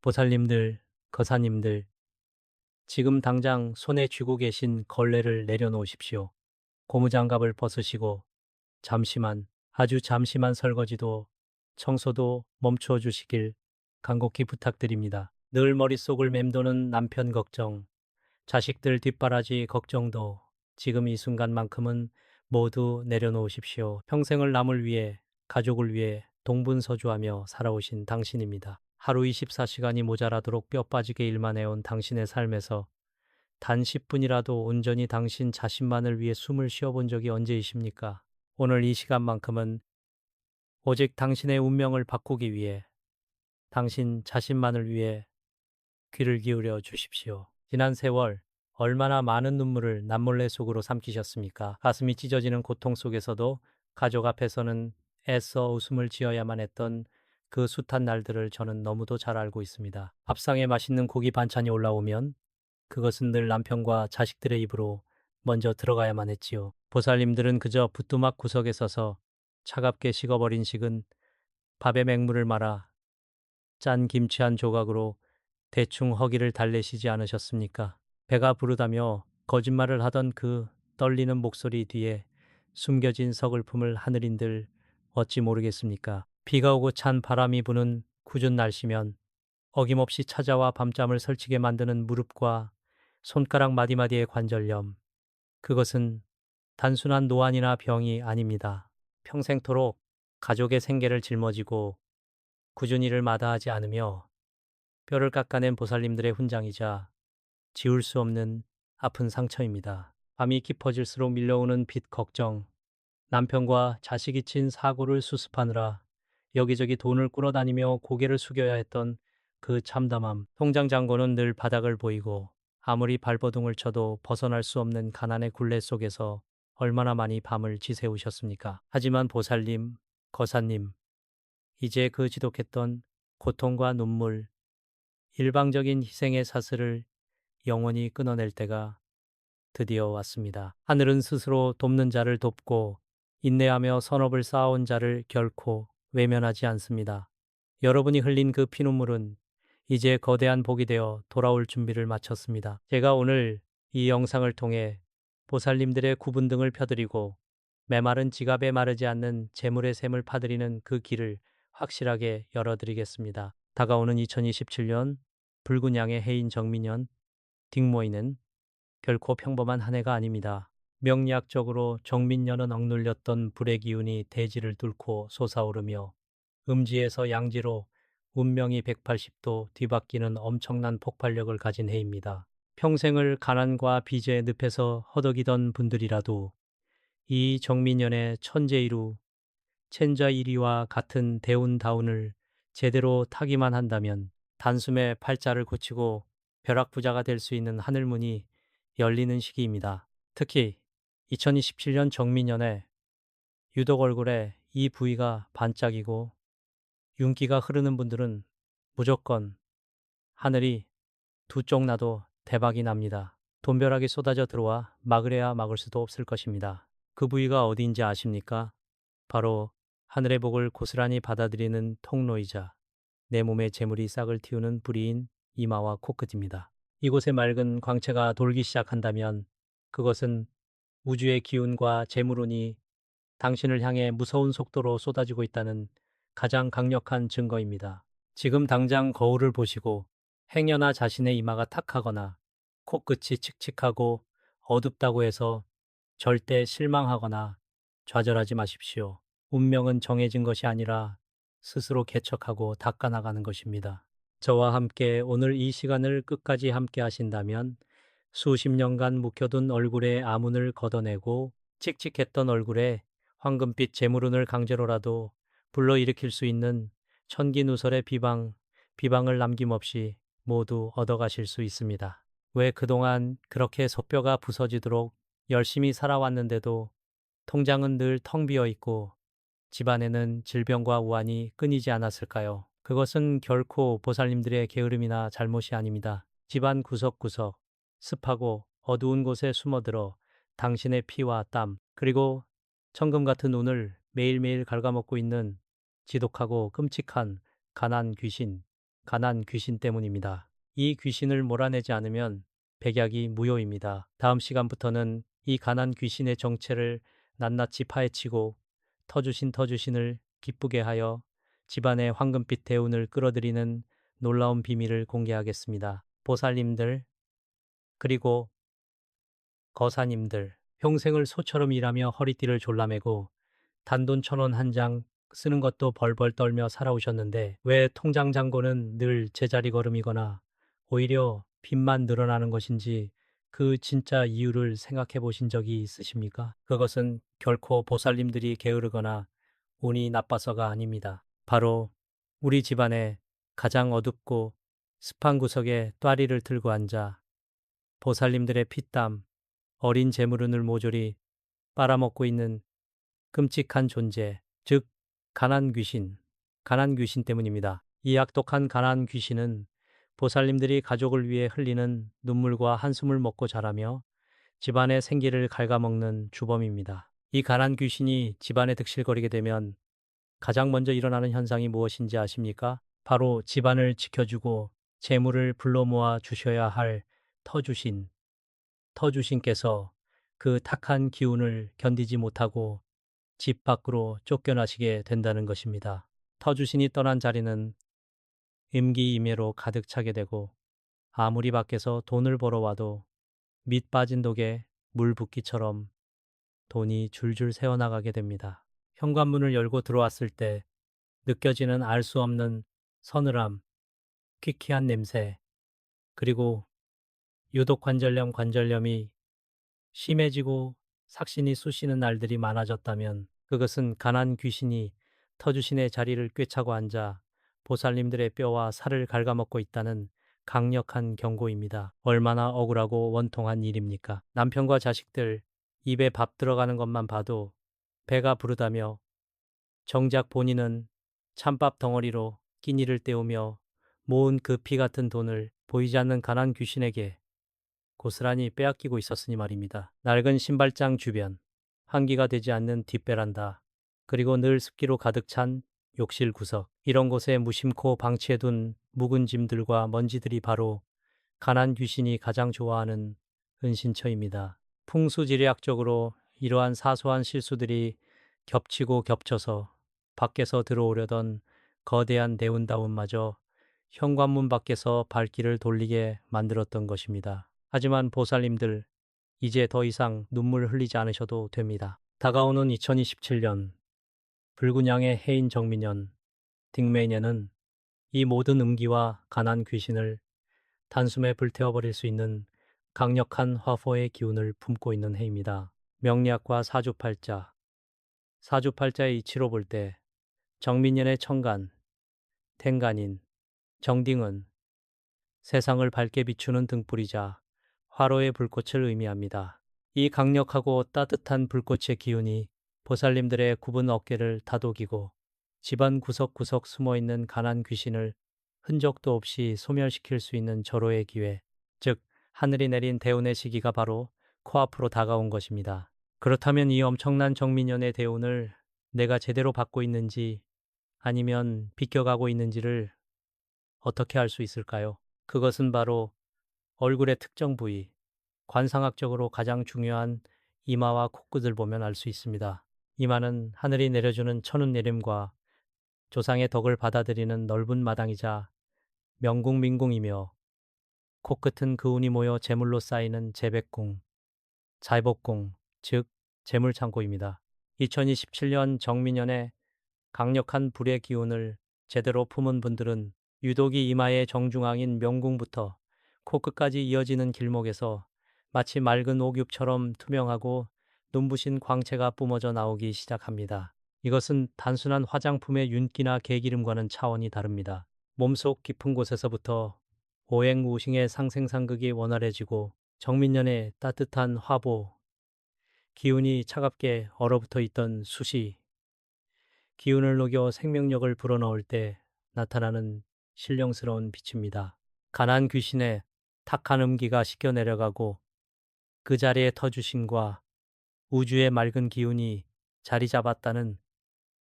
보살님들, 거사님들, 지금 당장 손에 쥐고 계신 걸레를 내려놓으십시오. 고무장갑을 벗으시고 잠시만, 아주 잠시만 설거지도 청소도 멈추어 주시길 간곡히 부탁드립니다. 늘 머릿속을 맴도는 남편 걱정, 자식들 뒷바라지 걱정도 지금 이 순간만큼은 모두 내려놓으십시오. 평생을 남을 위해, 가족을 위해 동분서주하며 살아오신 당신입니다. 하루 24시간이 모자라도록 뼈 빠지게 일만 해온 당신의 삶에서 단 10분이라도 온전히 당신 자신만을 위해 숨을 쉬어본 적이 언제이십니까? 오늘 이 시간만큼은 오직 당신의 운명을 바꾸기 위해, 당신 자신만을 위해 귀를 기울여 주십시오. 지난 세월 얼마나 많은 눈물을 남몰래 속으로 삼키셨습니까? 가슴이 찢어지는 고통 속에서도 가족 앞에서는 애써 웃음을 지어야만 했던 그 숱한 날들을 저는 너무도 잘 알고 있습니다. 밥상에 맛있는 고기 반찬이 올라오면 그것은 늘 남편과 자식들의 입으로 먼저 들어가야만 했지요. 보살님들은 그저 부뚜막 구석에 서서 차갑게 식어버린 식은 밥에 맹물을 말아 짠 김치 한 조각으로 대충 허기를 달래시지 않으셨습니까? 배가 부르다며 거짓말을 하던 그 떨리는 목소리 뒤에 숨겨진 서글픔을 하늘인들 어찌 모르겠습니까? 비가 오고 찬 바람이 부는 궂은 날씨면 어김없이 찾아와 밤잠을 설치게 만드는 무릎과 손가락 마디마디의 관절염. 그것은 단순한 노안이나 병이 아닙니다. 평생토록 가족의 생계를 짊어지고 꾸준히 일을 마다하지 않으며 뼈를 깎아낸 보살님들의 훈장이자 지울 수 없는 아픈 상처입니다. 밤이 깊어질수록 밀려오는 빚 걱정, 남편과 자식이 친 사고를 수습하느라 여기저기 돈을 끌어다니며 고개를 숙여야 했던 그 참담함, 통장 잔고는 늘 바닥을 보이고 아무리 발버둥을 쳐도 벗어날 수 없는 가난의 굴레 속에서 얼마나 많이 밤을 지새우셨습니까? 하지만 보살님, 거사님, 이제 그 지독했던 고통과 눈물, 일방적인 희생의 사슬을 영원히 끊어낼 때가 드디어 왔습니다. 하늘은 스스로 돕는 자를 돕고 인내하며 선업을 쌓아온 자를 결코 외면하지 않습니다. 여러분이 흘린 그 피눈물은 이제 거대한 복이 되어 돌아올 준비를 마쳤습니다. 제가 오늘 이 영상을 통해 보살님들의 구분등을 펴드리고 메마른 지갑에 마르지 않는 재물의 샘을 파드리는 그 길을 확실하게 열어드리겠습니다. 다가오는 2027년 붉은 양의 해인 정민년 딩모이는 결코 평범한 한 해가 아닙니다. 명리학적으로 정민년은 억눌렸던 불의 기운이 대지를 뚫고 솟아오르며 음지에서 양지로 운명이 180도 뒤바뀌는 엄청난 폭발력을 가진 해입니다. 평생을 가난과 빚의 늪에서 허덕이던 분들이라도 이 정민년의 천재이루, 천자일이와 같은 대운다운을 제대로 타기만 한다면 단숨에 팔자를 고치고 벼락부자가 될 수 있는 하늘문이 열리는 시기입니다. 특히 2027년 정민년에 유독 얼굴에 이 부위가 반짝이고 윤기가 흐르는 분들은 무조건 하늘이 두 쪽 나도 대박이 납니다. 돈벼락이 쏟아져 들어와 막으려야 막을 수도 없을 것입니다. 그 부위가 어디인지 아십니까? 바로 하늘의 복을 고스란히 받아들이는 통로이자 내 몸의 재물이 싹을 틔우는 뿌리인 이마와 코끝입니다. 이곳에 맑은 광채가 돌기 시작한다면 그것은 우주의 기운과 재물운이 당신을 향해 무서운 속도로 쏟아지고 있다는 가장 강력한 증거입니다. 지금 당장 거울을 보시고 행여나 자신의 이마가 탁하거나 코끝이 칙칙하고 어둡다고 해서 절대 실망하거나 좌절하지 마십시오. 운명은 정해진 것이 아니라 스스로 개척하고 닦아나가는 것입니다. 저와 함께 오늘 이 시간을 끝까지 함께 하신다면 수십 년간 묵혀둔 얼굴의 아문을 걷어내고 칙칙했던 얼굴에 황금빛 재물운을 강제로라도 불러일으킬 수 있는 천기누설의 비방을 남김없이 모두 얻어가실 수 있습니다. 왜 그동안 그렇게 소뼈가 부서지도록 열심히 살아왔는데도 통장은 늘 텅 비어 있고 집안에는 질병과 우환이 끊이지 않았을까요? 그것은 결코 보살님들의 게으름이나 잘못이 아닙니다. 집안 구석구석, 습하고 어두운 곳에 숨어들어 당신의 피와 땀, 그리고 천금 같은 운을 매일매일 갉아먹고 있는 지독하고 끔찍한 가난 귀신, 가난 귀신 때문입니다. 이 귀신을 몰아내지 않으면 백약이 무효입니다. 다음 시간부터는 이 가난 귀신의 정체를 낱낱이 파헤치고 터주신을 기쁘게 하여 집안의 황금빛 대운을 끌어들이는 놀라운 비밀을 공개하겠습니다. 보살님들, 그리고 거사님들, 평생을 소처럼 일하며 허리띠를 졸라매고 단돈 1,000원 한 장 쓰는 것도 벌벌 떨며 살아오셨는데 왜 통장 잔고는 늘 제자리 걸음이거나 오히려 빚만 늘어나는 것인지 그 진짜 이유를 생각해 보신 적이 있으십니까? 그것은 결코 보살님들이 게으르거나 운이 나빠서가 아닙니다. 바로 우리 집안의 가장 어둡고 습한 구석에 또아리를 들고 앉아 보살님들의 피땀, 어린 재물운을 모조리 빨아먹고 있는 끔찍한 존재, 즉 가난 귀신 때문입니다. 이 악독한 가난 귀신은 보살님들이 가족을 위해 흘리는 눈물과 한숨을 먹고 자라며 집안의 생기를 갉아먹는 주범입니다. 이 가난 귀신이 집안에 득실거리게 되면 가장 먼저 일어나는 현상이 무엇인지 아십니까? 바로 집안을 지켜주고 재물을 불러 모아 주셔야 할 터주신께서 그 탁한 기운을 견디지 못하고 집 밖으로 쫓겨나시게 된다는 것입니다. 터주신이 떠난 자리는 임기임예로 가득 차게 되고 아무리 밖에서 돈을 벌어와도 밑 빠진 독에 물 붓기처럼 돈이 줄줄 새어나가게 됩니다. 현관문을 열고 들어왔을 때 느껴지는 알 수 없는 서늘함, 퀴퀴한 냄새, 그리고 유독 관절염이 심해지고 삭신이 쑤시는 날들이 많아졌다면 그것은 가난 귀신이 터주신의 자리를 꿰차고 앉아 보살님들의 뼈와 살을 갉아먹고 있다는 강력한 경고입니다. 얼마나 억울하고 원통한 일입니까? 남편과 자식들 입에 밥 들어가는 것만 봐도 배가 부르다며 정작 본인은 찬밥 덩어리로 끼니를 때우며 모은 그 피 같은 돈을 보이지 않는 가난 귀신에게 고스란히 빼앗기고 있었으니 말입니다. 낡은 신발장 주변, 환기가 되지 않는 뒷베란다, 그리고 늘 습기로 가득 찬 욕실 구석, 이런 곳에 무심코 방치해둔 묵은 짐들과 먼지들이 바로 가난 귀신이 가장 좋아하는 은신처입니다. 풍수지리학적으로 이러한 사소한 실수들이 겹치고 겹쳐서 밖에서 들어오려던 거대한 대운다운마저 현관문 밖에서 발길을 돌리게 만들었던 것입니다. 하지만 보살님들, 이제 더 이상 눈물 흘리지 않으셔도 됩니다. 다가오는 2027년, 붉은 양의 해인 정민년, 딩매년은 이 모든 음기와 가난 귀신을 단숨에 불태워버릴 수 있는 강력한 화포의 기운을 품고 있는 해입니다. 명리학과 사주팔자의 이치로 볼 때 정민년의 청간, 텐간인, 정딩은 세상을 밝게 비추는 등불이자 화로의 불꽃을 의미합니다. 이 강력하고 따뜻한 불꽃의 기운이 보살님들의 굽은 어깨를 다독이고 집안 구석구석 숨어있는 가난 귀신을 흔적도 없이 소멸시킬 수 있는 절호의 기회, 즉 하늘이 내린 대운의 시기가 바로 코앞으로 다가온 것입니다. 그렇다면 이 엄청난 정민년의 대운을 내가 제대로 받고 있는지 아니면 비껴가고 있는지를 어떻게 알 수 있을까요? 그것은 바로 얼굴의 특정 부위, 관상학적으로 가장 중요한 이마와 코끝을 보면 알 수 있습니다. 이마는 하늘이 내려주는 천운 내림과 조상의 덕을 받아들이는 넓은 마당이자 명궁민궁이며 코끝은 그 운이 모여 재물로 쌓이는 재백궁, 자복궁, 즉 재물창고입니다. 2027년 정민년에 강력한 불의 기운을 제대로 품은 분들은 유독이 이마의 정중앙인 명궁부터 코끝까지 이어지는 길목에서 마치 맑은 옥유처럼 투명하고 눈부신 광채가 뿜어져 나오기 시작합니다. 이것은 단순한 화장품의 윤기나 개기름과는 차원이 다릅니다. 몸속 깊은 곳에서부터 오행우싱의 상생상극이 원활해지고 정민년의 따뜻한 화보, 기운이 차갑게 얼어붙어 있던 숯이 기운을 녹여 생명력을 불어넣을 때 나타나는 신령스러운 빛입니다. 가난 귀신의 탁한 음기가 씻겨 내려가고 그 자리에 터주신과 우주의 맑은 기운이 자리 잡았다는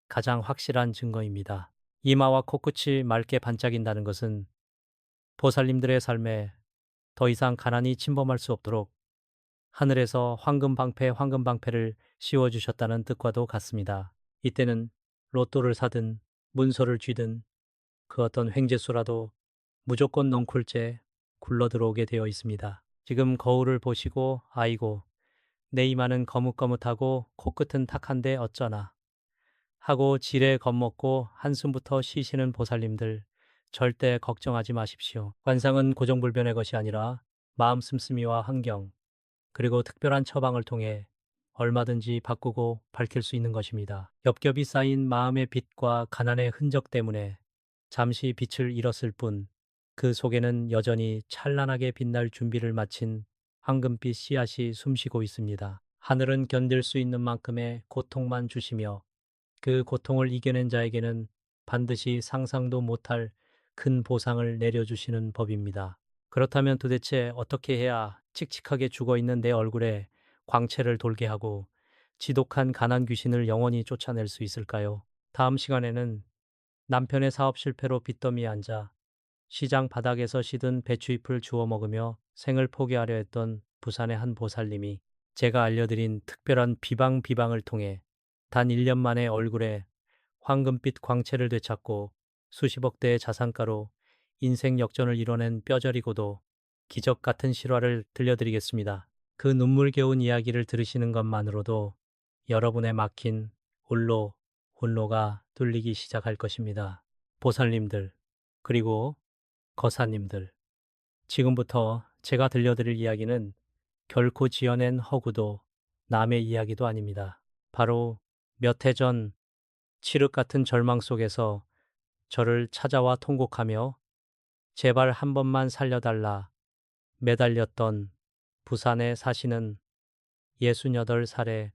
가장 확실한 증거입니다. 이마와 코끝이 맑게 반짝인다는 것은 보살님들의 삶에 더 이상 가난이 침범할 수 없도록 하늘에서 황금방패를 씌워주셨다는 뜻과도 같습니다. 이때는 로또를 사든 문서를 쥐든 그 어떤 횡재수라도 무조건 넝쿨째 굴러들어오게 되어 있습니다. 지금 거울을 보시고 아이고 내 이마는 거뭇거뭇하고 코끝은 탁한데 어쩌나 하고 지레 겁먹고 한숨부터 쉬시는 보살님들 절대 걱정하지 마십시오. 관상은 고정불변의 것이 아니라 마음 씀씀이와 환경 그리고 특별한 처방을 통해 얼마든지 바꾸고 밝힐 수 있는 것입니다. 겹겹이 쌓인 마음의 빛과 가난의 흔적 때문에 잠시 빛을 잃었을 뿐 그 속에는 여전히 찬란하게 빛날 준비를 마친 황금빛 씨앗이 숨쉬고 있습니다. 하늘은 견딜 수 있는 만큼의 고통만 주시며 그 고통을 이겨낸 자에게는 반드시 상상도 못할 큰 보상을 내려주시는 법입니다. 그렇다면 도대체 어떻게 해야 칙칙하게 죽어있는 내 얼굴에 광채를 돌게 하고 지독한 가난 귀신을 영원히 쫓아낼 수 있을까요? 다음 시간에는 남편의 사업 실패로 빚더미에 앉아 시장 바닥에서 시든 배추잎을 주워 먹으며 생을 포기하려 했던 부산의 한 보살님이 제가 알려드린 특별한 비방을 통해 단 1년 만에 얼굴에 황금빛 광채를 되찾고 수십억 대의 자산가로 인생 역전을 이뤄낸 뼈저리고도 기적 같은 실화를 들려드리겠습니다. 그 눈물겨운 이야기를 들으시는 것만으로도 여러분의 막힌 혼로가 뚫리기 시작할 것입니다. 보살님들, 그리고 거사님들, 지금부터 제가 들려드릴 이야기는 결코 지어낸 허구도 남의 이야기도 아닙니다. 바로 몇 해 전 칠흑 같은 절망 속에서 저를 찾아와 통곡하며 제발 한 번만 살려달라 매달렸던 부산에 사시는 68살의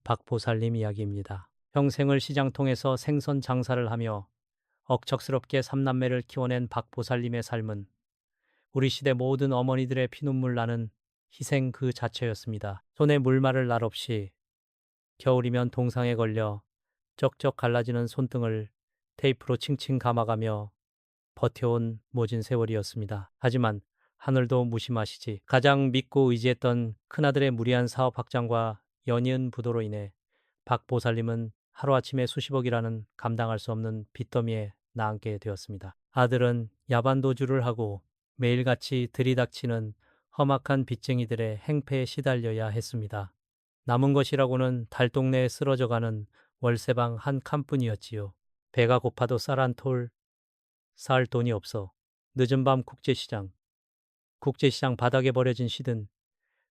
박보살님 이야기입니다. 평생을 시장통에서 생선 장사를 하며 억척스럽게 삼남매를 키워낸 박보살님의 삶은 우리 시대 모든 어머니들의 피눈물 나는 희생 그 자체였습니다. 손에 물 마를 날 없이 겨울이면 동상에 걸려 쩍쩍 갈라지는 손등을 테이프로 칭칭 감아가며 버텨온 모진 세월이었습니다. 하지만 하늘도 무심하시지. 가장 믿고 의지했던 큰아들의 무리한 사업 확장과 연이은 부도로 인해 박 보살님은 하루아침에 수십억이라는 감당할 수 없는 빚더미에 나앉게 되었습니다. 아들은 야반도주를 하고 매일같이 들이닥치는 험악한 빚쟁이들의 행패에 시달려야 했습니다. 남은 것이라고는 달동네에 쓰러져가는 월세방 한 칸뿐이었지요. 배가 고파도 쌀 한 톨 살 돈이 없어 늦은 밤 국제시장 바닥에 버려진 시든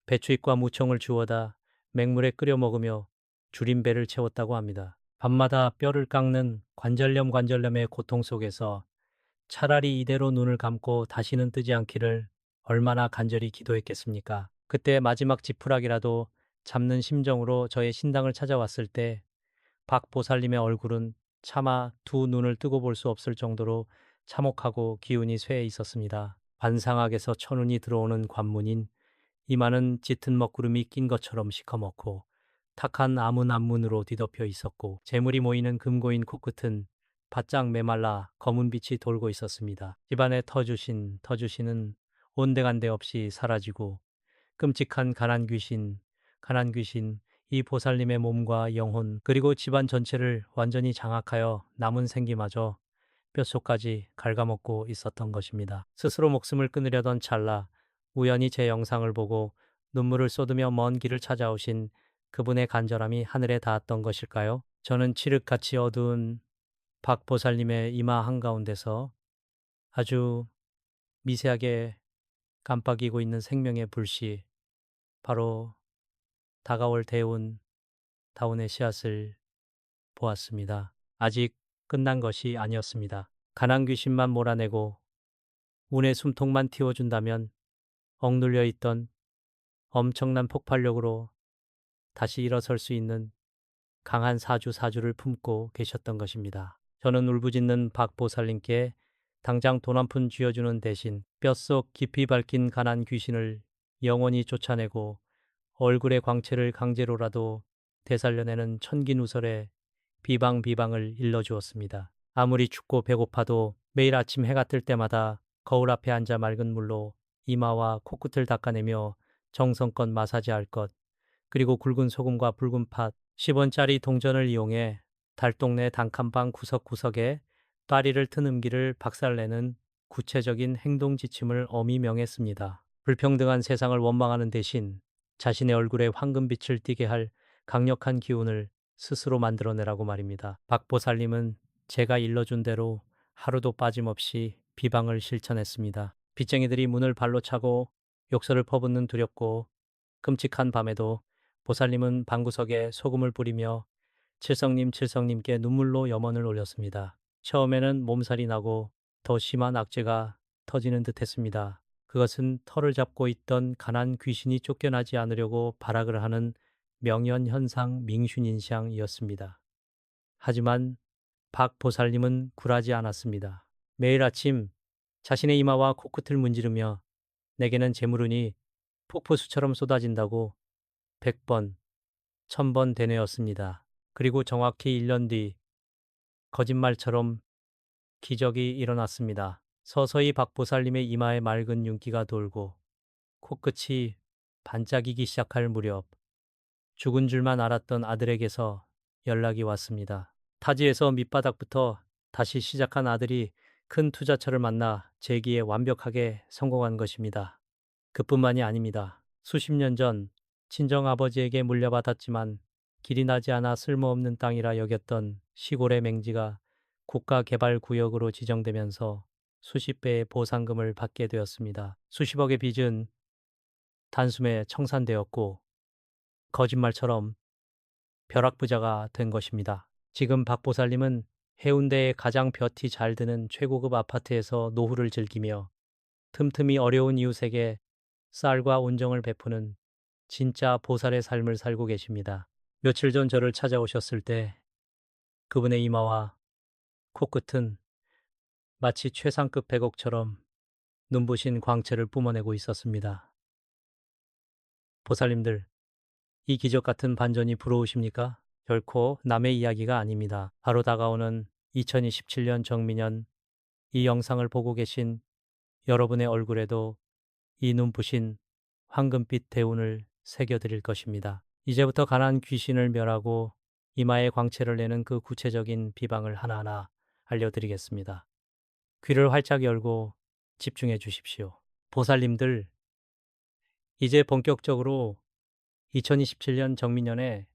배추잎과 무청을 주워다 맹물에 끓여 먹으며 줄인 배를 채웠다고 합니다. 밤마다 뼈를 깎는 관절염의 고통 속에서 차라리 이대로 눈을 감고 다시는 뜨지 않기를 얼마나 간절히 기도했겠습니까? 그때 마지막 지푸라기라도 잡는 심정으로 저의 신당을 찾아왔을 때 박 보살님의 얼굴은 차마 두 눈을 뜨고 볼 수 없을 정도로 참혹하고 기운이 쇠해 있었습니다. 관상학에서 천운이 들어오는 관문인 이마는 짙은 먹구름이 낀 것처럼 시커멓고 탁한 아문 앞문으로 뒤덮여 있었고 재물이 모이는 금고인 코끝은 바짝 메말라 검은 빛이 돌고 있었습니다. 집안의 터주신은 온데간데 없이 사라지고 끔찍한 가난 귀신, 이 보살님의 몸과 영혼 그리고 집안 전체를 완전히 장악하여 남은 생기마저 뼛속까지 갉아먹고 있었던 것입니다. 스스로 목숨을 끊으려던 찰나 우연히 제 영상을 보고 눈물을 쏟으며 먼 길을 찾아오신 그분의 간절함이 하늘에 닿았던 것일까요? 저는 칠흑같이 어두운 박 보살님의 이마 한가운데서 아주 미세하게 깜빡이고 있는 생명의 불씨, 바로 다가올 다운의 씨앗을 보았습니다. 아직 끝난 것이 아니었습니다. 가난 귀신만 몰아내고 운의 숨통만 틔워준다면 억눌려 있던 엄청난 폭발력으로 다시 일어설 수 있는 강한 사주를 품고 계셨던 것입니다. 저는 울부짖는 박보살님께 당장 돈 한 푼 쥐어주는 대신 뼛속 깊이 밝힌 가난 귀신을 영원히 쫓아내고 얼굴의 광채를 강제로라도 되살려내는 천기누설의 비방을 일러주었습니다. 아무리 춥고 배고파도 매일 아침 해가 뜰 때마다 거울 앞에 앉아 맑은 물로 이마와 코끝을 닦아내며 정성껏 마사지할 것. 그리고 굵은 소금과 붉은 팥, 10원짜리 동전을 이용해 달동네 단칸방 구석구석에 파리를 튼 음기를 박살내는 구체적인 행동 지침을 엄히 명했습니다. 불평등한 세상을 원망하는 대신 자신의 얼굴에 황금빛을 띠게 할 강력한 기운을 스스로 만들어내라고 말입니다. 박보살님은 제가 일러준 대로 하루도 빠짐없이 비방을 실천했습니다. 빚쟁이들이 문을 발로 차고 욕설을 퍼붓는 두렵고 끔찍한 밤에도 보살님은 방구석에 소금을 뿌리며 칠성님께 눈물로 염원을 올렸습니다. 처음에는 몸살이 나고 더 심한 악재가 터지는 듯 했습니다. 그것은 털을 잡고 있던 가난 귀신이 쫓겨나지 않으려고 발악을 하는 명현현상 밍슌인샹이었습니다. 하지만 박 보살님은 굴하지 않았습니다. 매일 아침 자신의 이마와 코끝을 문지르며 내게는 재물운이 폭포수처럼 쏟아진다고 100번, 1000번 되뇌었습니다. 그리고 정확히 1년 뒤 거짓말처럼 기적이 일어났습니다. 서서히 박보살님의 이마에 맑은 윤기가 돌고 코끝이 반짝이기 시작할 무렵 죽은 줄만 알았던 아들에게서 연락이 왔습니다. 타지에서 밑바닥부터 다시 시작한 아들이 큰 투자처를 만나 재기에 완벽하게 성공한 것입니다. 그뿐만이 아닙니다. 수십 년 전 친정아버지에게 물려받았지만 길이 나지 않아 쓸모없는 땅이라 여겼던 시골의 맹지가 국가개발구역으로 지정되면서 수십 배의 보상금을 받게 되었습니다. 수십억의 빚은 단숨에 청산되었고 거짓말처럼 벼락부자가 된 것입니다. 지금 박보살님은 해운대의 가장 볕이 잘 드는 최고급 아파트에서 노후를 즐기며 틈틈이 어려운 이웃에게 쌀과 온정을 베푸는 진짜 보살의 삶을 살고 계십니다. 며칠 전 저를 찾아오셨을 때 그분의 이마와 코끝은 마치 최상급 백옥처럼 눈부신 광채를 뿜어내고 있었습니다. 보살님들, 이 기적 같은 반전이 부러우십니까? 결코 남의 이야기가 아닙니다. 바로 다가오는 2027년 정미년, 이 영상을 보고 계신 여러분의 얼굴에도 이 눈부신 황금빛 대운을 새겨드릴 것입니다. 이제부터 가난 귀신을 멸하고 이마에 광채를 내는 그 구체적인 비방을 하나하나 알려드리겠습니다. 귀를 활짝 열고 집중해 주십시오. 보살님들, 이제 본격적으로 2027년 정미년에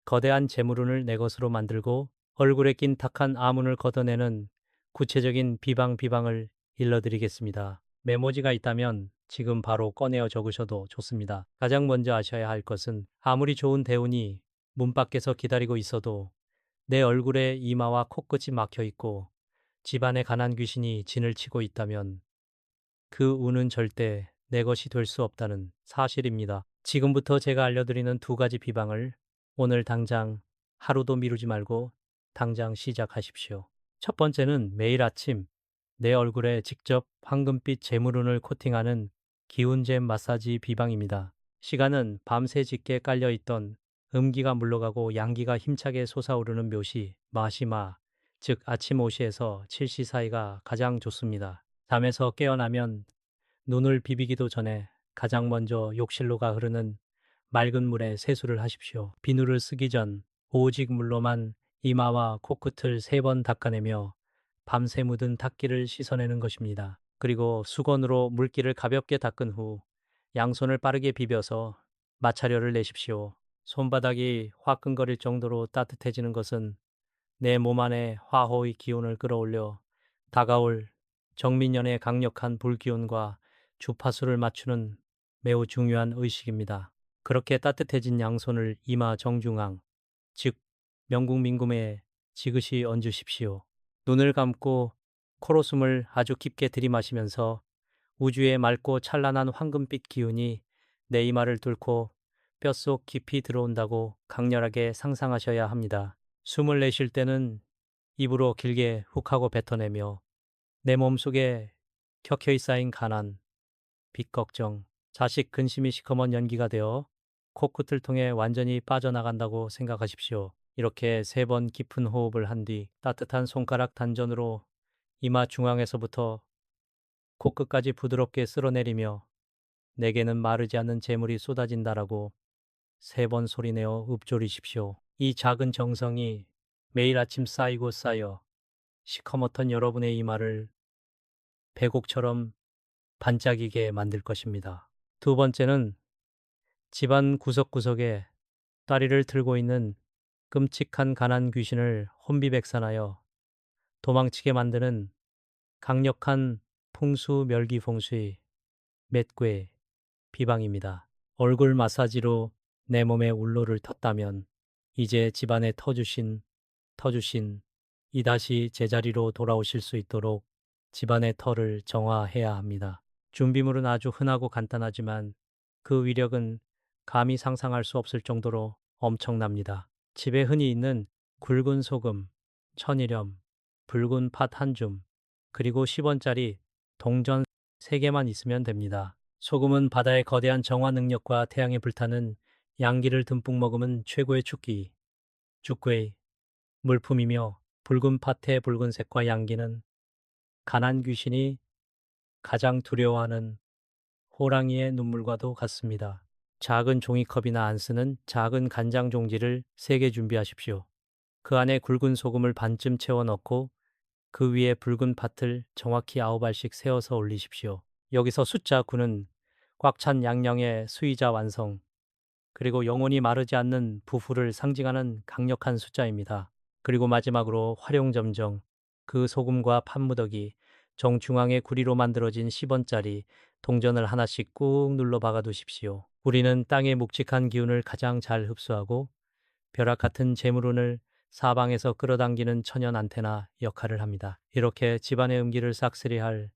거대한 재물운을 내 것으로 만들고 얼굴에 낀 탁한 아문을 걷어내는 구체적인 비방을 일러드리겠습니다. 메모지가 있다면 지금 바로 꺼내어 적으셔도 좋습니다. 가장 먼저 아셔야 할 것은 아무리 좋은 대운이 문 밖에서 기다리고 있어도 내 얼굴에 이마와 코끝이 막혀 있고 집안에 가난 귀신이 진을 치고 있다면 그 운은 절대 내 것이 될 수 없다는 사실입니다. 지금부터 제가 알려드리는 두 가지 비방을 오늘 당장 하루도 미루지 말고 당장 시작하십시오. 첫 번째는 매일 아침 내 얼굴에 직접 황금빛 재물운을 코팅하는 기운잼 마사지 비방입니다. 시간은 밤새 짙게 깔려있던 음기가 물러가고 양기가 힘차게 솟아오르는 묘시, 마시마, 즉 아침 5시에서 7시 사이가 가장 좋습니다. 잠에서 깨어나면 눈을 비비기도 전에 가장 먼저 욕실로가 흐르는 맑은 물에 세수를 하십시오. 비누를 쓰기 전 오직 물로만 이마와 코끝을 3번 닦아내며 밤새 묻은 탁기를 씻어내는 것입니다. 그리고 수건으로 물기를 가볍게 닦은 후 양손을 빠르게 비벼서 마찰열을 내십시오. 손바닥이 화끈거릴 정도로 따뜻해지는 것은 내 몸 안에 화호의 기운을 끌어올려 다가올 정민년의 강력한 불기운과 주파수를 맞추는 매우 중요한 의식입니다. 그렇게 따뜻해진 양손을 이마 정중앙, 즉 명궁민금에 지그시 얹으십시오. 눈을 감고 코로 숨을 아주 깊게 들이마시면서 우주의 맑고 찬란한 황금빛 기운이 내 이마를 뚫고 뼛속 깊이 들어온다고 강렬하게 상상하셔야 합니다. 숨을 내쉴 때는 입으로 길게 훅 하고 뱉어내며 내 몸속에 켜켜이 쌓인 가난, 빚 걱정, 자식 근심이 시커먼 연기가 되어 코끝을 통해 완전히 빠져나간다고 생각하십시오. 이렇게 3번 깊은 호흡을 한 뒤 따뜻한 손가락 단전으로 이마 중앙에서부터 코끝까지 부드럽게 쓸어내리며 내게는 마르지 않는 재물이 쏟아진다라고 3번 소리내어 읊조리십시오. 이 작은 정성이 매일 아침 쌓이고 쌓여 시커멓던 여러분의 이마를 배곡처럼 반짝이게 만들 것입니다. 두 번째는 집안 구석구석에 다리를 틀고 있는 끔찍한 가난 귀신을 혼비백산하여 도망치게 만드는 강력한 풍수 멸기风수 맷괴 비방입니다. 얼굴 마사지로 내 몸에 울로를 텄다면 이제 집안에 터주신 이 다시 제자리로 돌아오실 수 있도록 집안의 터를 정화해야 합니다. 준비물은 아주 흔하고 간단하지만 그 위력은 감히 상상할 수 없을 정도로 엄청납니다. 집에 흔히 있는 굵은 소금, 천일염, 붉은 팥 한 줌, 그리고 10원짜리 동전 3개만 있으면 됩니다. 소금은 바다의 거대한 정화 능력과 태양의 불타는 양기를 듬뿍 머금은 최고의 죽괴의 물품이며 붉은 팥의 붉은색과 양기는 가난 귀신이 가장 두려워하는 호랑이의 눈물과도 같습니다. 작은 종이컵이나 안 쓰는 작은 간장 종지를 3개 준비하십시오. 그 안에 굵은 소금을 반쯤 채워 넣고 그 위에 붉은 팥을 정확히 9알씩 세어서 올리십시오. 여기서 숫자 9는 꽉 찬 양령의 수의자 완성, 그리고 영원히 마르지 않는 부부를 상징하는 강력한 숫자입니다. 그리고 마지막으로 활용점정, 그 소금과 팥무더기, 정중앙에 구리로 만들어진 10원짜리 동전을 하나씩 꾹 눌러 박아 두십시오. 구리는 땅의 묵직한 기운을 가장 잘 흡수하고 벼락 같은 재물운을 사방에서 끌어당기는 천연 안테나 역할을 합니다. 이렇게 집안의 음기를 싹쓸이할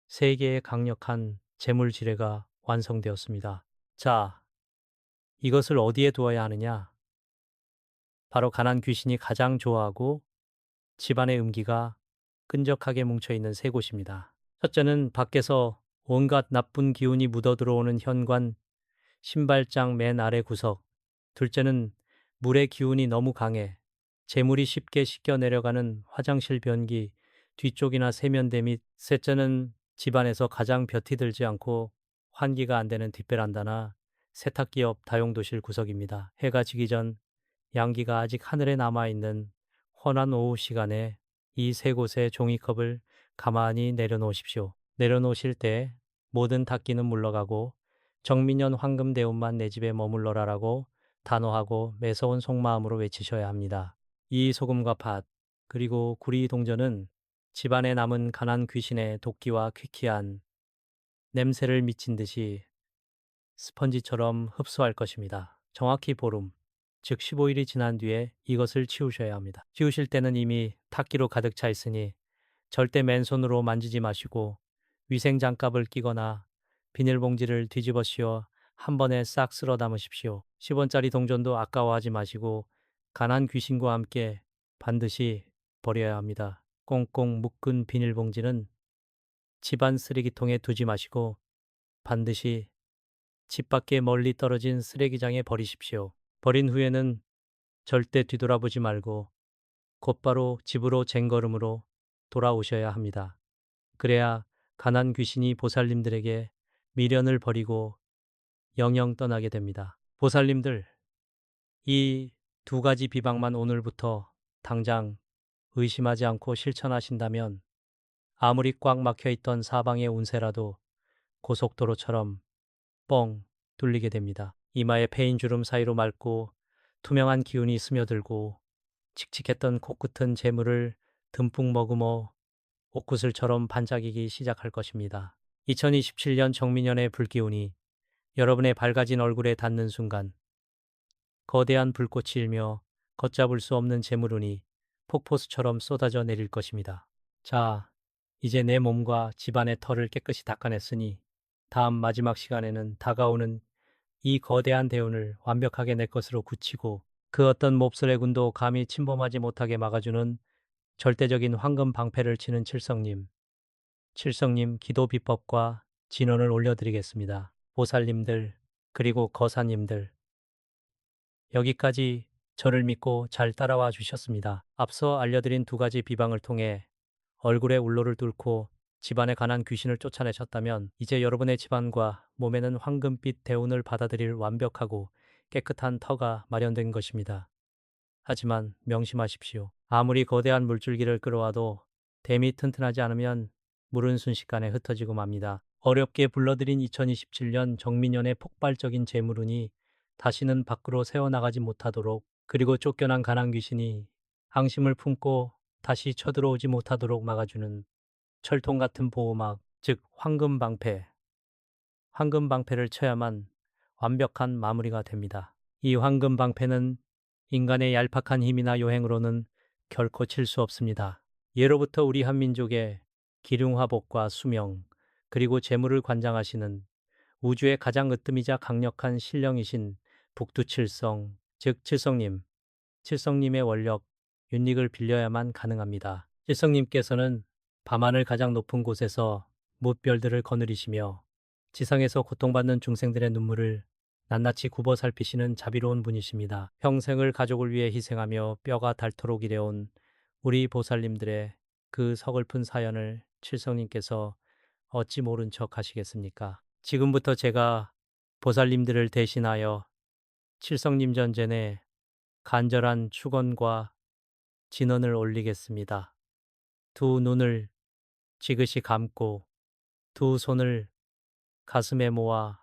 3개의 강력한 재물 지뢰가 완성되었습니다. 자, 이것을 어디에 두어야 하느냐? 바로 가난 귀신이 가장 좋아하고 집안의 음기가 끈적하게 뭉쳐있는 3곳입니다. 첫째는 밖에서 온갖 나쁜 기운이 묻어 들어오는 현관, 신발장 맨 아래 구석. 둘째는 물의 기운이 너무 강해 재물이 쉽게 씻겨 내려가는 화장실 변기 뒤쪽이나 세면대 및, 셋째는 집안에서 가장 볕이 들지 않고 환기가 안 되는 뒷베란다나 세탁기 옆 다용도실 구석입니다. 해가 지기 전 양기가 아직 하늘에 남아있는 환한 오후 시간에 이 3곳의 종이컵을 가만히 내려놓으십시오. 내려놓으실 때 모든 탁기는 물러가고 정민년 황금대운만 내 집에 머물러라라고 단호하고 매서운 속마음으로 외치셔야 합니다. 이 소금과 팥, 그리고 구리 동전은 집안에 남은 가난 귀신의 도끼와 퀴퀴한 냄새를 미친 듯이 스펀지처럼 흡수할 것입니다. 정확히 보름, 즉 15일이 지난 뒤에 이것을 치우셔야 합니다. 치우실 때는 이미 탁기로 가득 차 있으니 절대 맨손으로 만지지 마시고 위생장갑을 끼거나 비닐봉지를 뒤집어 씌워 한 번에 싹 쓸어 담으십시오. 10원짜리 동전도 아까워하지 마시고 가난 귀신과 함께 반드시 버려야 합니다. 꽁꽁 묶은 비닐봉지는 집안 쓰레기통에 두지 마시고 반드시 집 밖에 멀리 떨어진 쓰레기장에 버리십시오. 버린 후에는 절대 뒤돌아보지 말고 곧바로 집으로 쟁걸음으로 돌아오셔야 합니다. 그래야 가난 귀신이 보살님들에게 미련을 버리고 영영 떠나게 됩니다. 보살님들, 이 2가지 비방만 오늘부터 당장 의심하지 않고 실천하신다면 아무리 꽉 막혀 있던 사방의 운세라도 고속도로처럼 뻥 뚫리게 됩니다. 이마에 패인 주름 사이로 맑고 투명한 기운이 스며들고 칙칙했던 코끝은 재물을 듬뿍 머금어 옥구슬처럼 반짝이기 시작할 것입니다. 2027년 정민년의 불기운이 여러분의 밝아진 얼굴에 닿는 순간 거대한 불꽃이 일며 걷잡을 수 없는 재물운이 폭포수처럼 쏟아져 내릴 것입니다. 자, 이제 내 몸과 집안의 털을 깨끗이 닦아냈으니 다음 마지막 시간에는 다가오는 이 거대한 대운을 완벽하게 내 것으로 굳히고 그 어떤 몹쓸의 군도 감히 침범하지 못하게 막아주는 절대적인 황금 방패를 치는 칠성님 기도 비법과 진원을 올려드리겠습니다. 보살님들, 그리고 거사님들, 여기까지 저를 믿고 잘 따라와 주셨습니다. 앞서 알려드린 2가지 비방을 통해 얼굴에 울로를 뚫고 집안에 관한 귀신을 쫓아내셨다면 이제 여러분의 집안과 몸에는 황금빛 대운을 받아들일 완벽하고 깨끗한 터가 마련된 것입니다. 하지만 명심하십시오. 아무리 거대한 물줄기를 끌어와도 댐이 튼튼하지 않으면 물은 순식간에 흩어지고 맙니다. 어렵게 불러들인 2027년 정민년의 폭발적인 재물운이 다시는 밖으로 새어나가지 못하도록, 그리고 쫓겨난 가난 귀신이 앙심을 품고 다시 쳐들어오지 못하도록 막아주는 철통 같은 보호막, 즉 황금방패. 황금방패를 쳐야만 완벽한 마무리가 됩니다. 이 황금방패는 인간의 얄팍한 힘이나 요행으로는 결코 칠 수 없습니다. 예로부터 우리 한민족의 기륭화복과 수명, 그리고 재물을 관장하시는 우주의 가장 으뜸이자 강력한 신령이신 북두칠성, 즉 칠성님, 칠성님의 원력, 윤닉을 빌려야만 가능합니다. 칠성님께서는 밤하늘 가장 높은 곳에서 무별들을 거느리시며 지상에서 고통받는 중생들의 눈물을 낱낱이 굽어 살피시는 자비로운 분이십니다. 평생을 가족을 위해 희생하며 뼈가 닳도록 일해온 우리 보살님들의 그 서글픈 사연을 칠성님께서 어찌 모른 척 하시겠습니까? 지금부터 제가 보살님들을 대신하여 칠성님 전전에 간절한 축원과 진언을 올리겠습니다. 두 눈을 지그시 감고 두 손을 가슴에 모아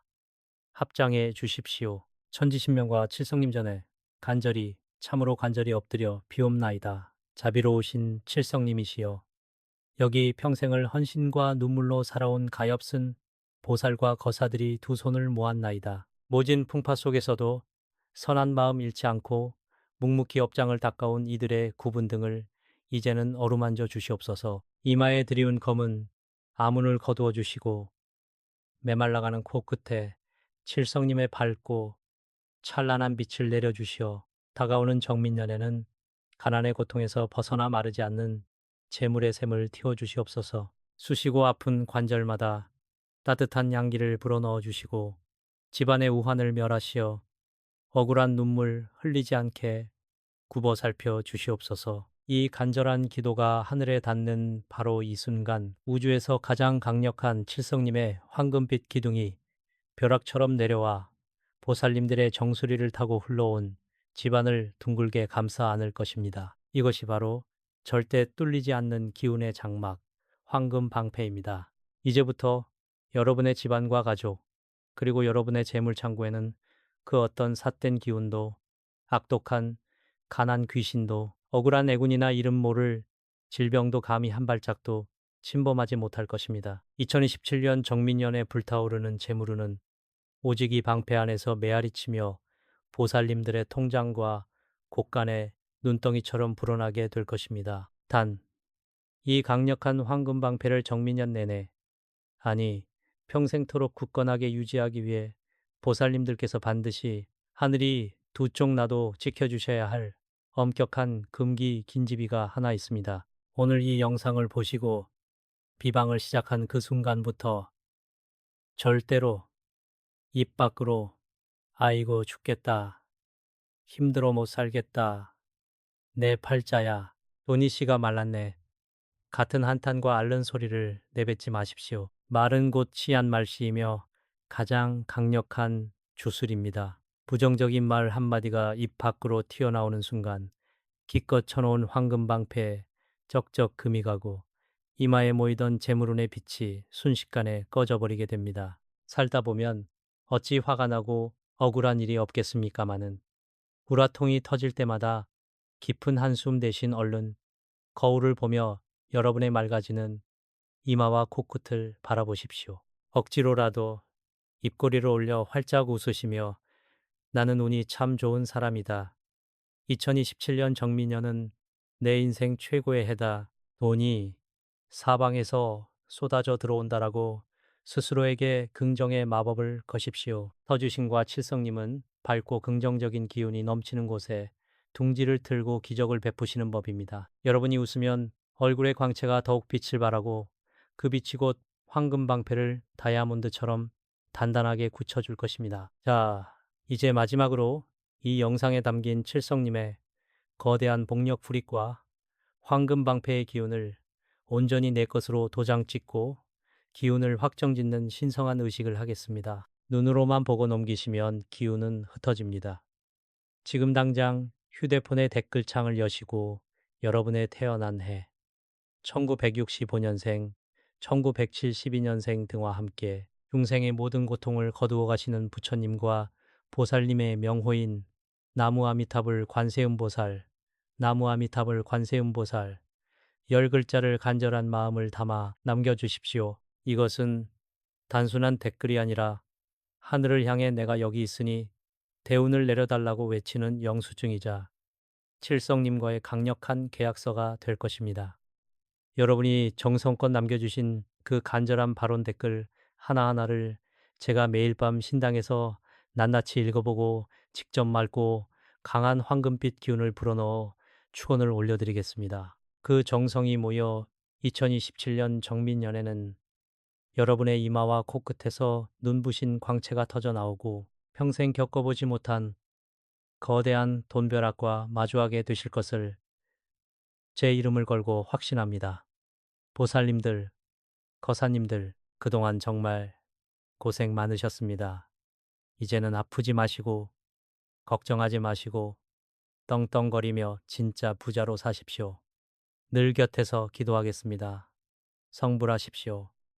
합장해 주십시오. 천지신명과 칠성님 전에 간절히, 참으로 간절히 엎드려 비옵나이다. 자비로우신 칠성님이시여, 여기 평생을 헌신과 눈물로 살아온 가엾은 보살과 거사들이 두 손을 모았나이다. 모진 풍파 속에서도 선한 마음 잃지 않고 묵묵히 업장을 닦아온 이들의 구분 등을 이제는 어루만져 주시옵소서. 이마에 드리운 검은 아문을 거두어 주시고 메말라가는 코끝에 칠성님의 밝고 찬란한 빛을 내려주시어 다가오는 정민년에는 가난의 고통에서 벗어나 마르지 않는 재물의 샘을 틔워주시옵소서. 쑤시고 아픈 관절마다 따뜻한 양기를 불어넣어 주시고 집안의 우환을 멸하시어 억울한 눈물 흘리지 않게 굽어 살펴 주시옵소서. 이 간절한 기도가 하늘에 닿는 바로 이 순간 우주에서 가장 강력한 칠성님의 황금빛 기둥이 벼락처럼 내려와 보살님들의 정수리를 타고 흘러온 집안을 둥글게 감싸 안을 것입니다. 이것이 바로 절대 뚫리지 않는 기운의 장막, 황금 방패입니다. 이제부터 여러분의 집안과 가족, 그리고 여러분의 재물 창고에는 그 어떤 삿된 기운도, 악독한 가난 귀신도, 억울한 애군이나 이름 모를 질병도 감히 한 발짝도 침범하지 못할 것입니다. 2027년 정민년에 불타오르는 재물운은 오직 이 방패 안에서 메아리치며 보살님들의 통장과 곳간에 눈덩이처럼 불어나게 될 것입니다. 단, 이 강력한 황금 방패를 정민년 내내, 아니 평생토록 굳건하게 유지하기 위해 보살님들께서 반드시 하늘이 두 쪽 나도 지켜주셔야 할 엄격한 금기 긴지비가 하나 있습니다. 오늘 이 영상을 보시고 비방을 시작한 그 순간부터 절대로 입 밖으로 아이고 죽겠다, 힘들어 못 살겠다, 내 팔자야, 돈이 씨가 말랐네 같은 한탄과 앓는 소리를 내뱉지 마십시오. 말은 곧 치한 말씨이며 가장 강력한 주술입니다. 부정적인 말 한마디가 입 밖으로 튀어나오는 순간 기껏 쳐놓은 황금방패에 쩍쩍 금이 가고 이마에 모이던 재물운의 빛이 순식간에 꺼져버리게 됩니다. 살다 보면 어찌 화가 나고 억울한 일이 없겠습니까마는 우라통이 터질 때마다 깊은 한숨 대신 얼른 거울을 보며 여러분의 맑아지는 이마와 코끝을 바라보십시오. 억지로라도 입꼬리를 올려 활짝 웃으시며 나는 운이 참 좋은 사람이다. 2027년 정민년은 내 인생 최고의 해다. 돈이 사방에서 쏟아져 들어온다라고 스스로에게 긍정의 마법을 거십시오. 터주신과 칠성님은 밝고 긍정적인 기운이 넘치는 곳에 둥지를 틀고 기적을 베푸시는 법입니다. 여러분이 웃으면 얼굴의 광채가 더욱 빛을 발하고 그 빛이 곧 황금방패를 다이아몬드처럼 단단하게 굳혀줄 것입니다. 자, 이제 마지막으로 이 영상에 담긴 칠성님의 거대한 복력 불익과 황금방패의 기운을 온전히 내 것으로 도장 찍고 기운을 확정짓는 신성한 의식을 하겠습니다. 눈으로만 보고 넘기시면 기운은 흩어집니다. 지금 당장 휴대폰의 댓글창을 여시고 여러분의 태어난 해, 1965년생, 1972년생 등과 함께 중생의 모든 고통을 거두어 가시는 부처님과 보살님의 명호인 나무 아미타불 관세음보살, 나무 아미타불 관세음보살, 10글자를 간절한 마음을 담아 남겨주십시오. 이것은 단순한 댓글이 아니라 하늘을 향해 내가 여기 있으니 대운을 내려달라고 외치는 영수증이자 칠성님과의 강력한 계약서가 될 것입니다. 여러분이 정성껏 남겨주신 그 간절한 발언 댓글 하나하나를 제가 매일 밤 신당에서 낱낱이 읽어보고 직접 맑고 강한 황금빛 기운을 불어넣어 축원을 올려드리겠습니다. 그 정성이 모여 2027년 정민년에는 여러분의 이마와 코끝에서 눈부신 광채가 터져 나오고 평생 겪어보지 못한 거대한 돈벼락과 마주하게 되실 것을 제 이름을 걸고 확신합니다. 보살님들, 거사님들, 그동안 정말 고생 많으셨습니다. 이제는 아프지 마시고, 걱정하지 마시고, 떵떵거리며 진짜 부자로 사십시오. 늘 곁에서 기도하겠습니다. 성불하십시오.